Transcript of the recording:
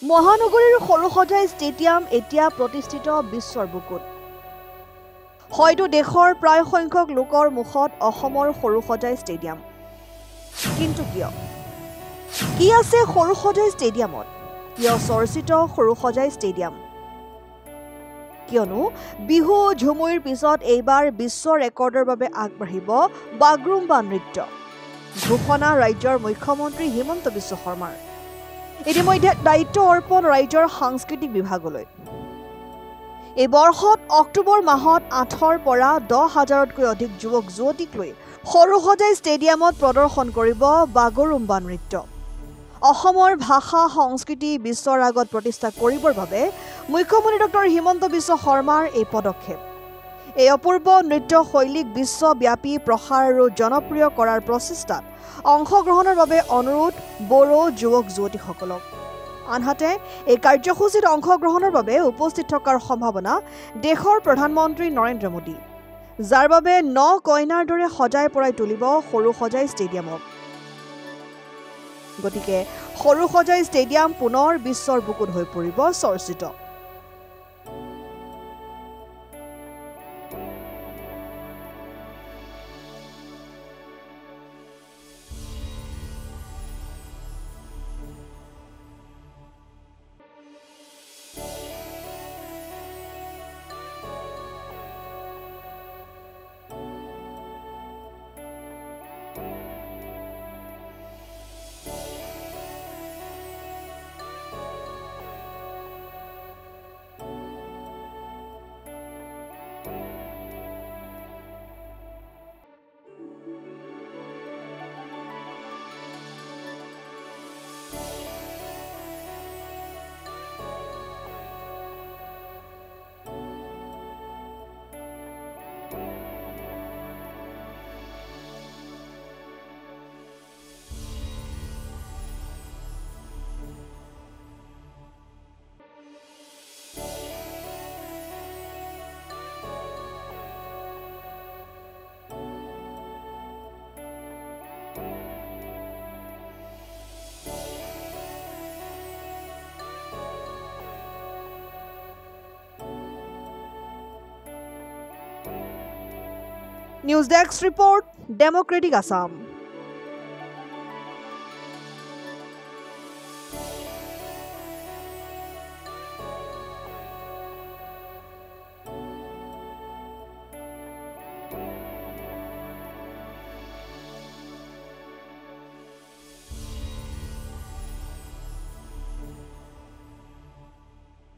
মহানগৰীৰ সৰুসজাই ষ্টেডিয়াম এতিয়া প্ৰতিষ্ঠিত বিশ্বৰ বুকুত। হয়তো দেশৰ প্ৰায় সংখ্যক লোকৰ মুখত অসমৰ সৰুসজাই ষ্টেডিয়াম। কিন্তু কিয়? কি আছে সৰুসজাই ষ্টেডিয়ামত? কিয় চৰ্চিত সৰুসজাই ষ্টেডিয়াম? কিয়নো বিহু ঝুমুৰিৰ পিছত এইবাৰ বিশ্ব ৰেকৰ্ডৰ বাবে আগবাঢ়িব বাগৰুম্বা নৃত্য। ঘোষণা ৰাজ্যৰ মুখ্যমন্ত্ৰী হিমন্ত বিশ্ব শৰ্মাৰ। ইতিমধ্যে দায়িত্ব অৰ্পণ ৰাজ্যৰ সাংস্কৃতিক বিভাগলৈ। এই বৰ্ষত অক্টোবৰ মাহত 8ৰ পৰা 10,000তকৈ অধিক যুৱক যুৱতীক লৈ সৰুসজাই ষ্টেডিয়ামত প্ৰদৰ্শন কৰিব বাগৰুম্বা নৃত্য। অসমৰ ভাষা সংস্কৃতি বিশ্বৰ আগত প্ৰতিষ্ঠা কৰিবৰ বাবে মুখ্যমন্ত্ৰী ডক্টৰ হিমন্ত বিশ্ব শৰ্মাৰ এই পদক্ষেপ। এই অপূৰ্ব নৃত্য শৈলীক বিশ্বব্যাপী প্ৰসাৰ আৰু জনপ্ৰিয় কৰাৰ প্ৰচেষ্টাত অংশগ্ৰহণৰ বাবে অনুৰোধ বড়ো যুৱক যুৱতীসকলক। আনহাতে এই কাৰ্যসূচীত অংশগ্ৰহণৰ বাবে উপস্থিত থকাৰ সম্ভাৱনা দেশৰ প্ৰধানমন্ত্ৰী নৰেন্দ্ৰ মোদী, যাৰ বাবে ন কইনাৰ দৰে সজাই পৰাই তুলিব সৰুসজাই ষ্টেডিয়ামক। গতিকে সৰুসজাই ষ্টেডিয়াম পুনৰ বিশ্বৰ বুকুত হৈ পৰিব চৰ্চিত। News desk report, democratic Assam.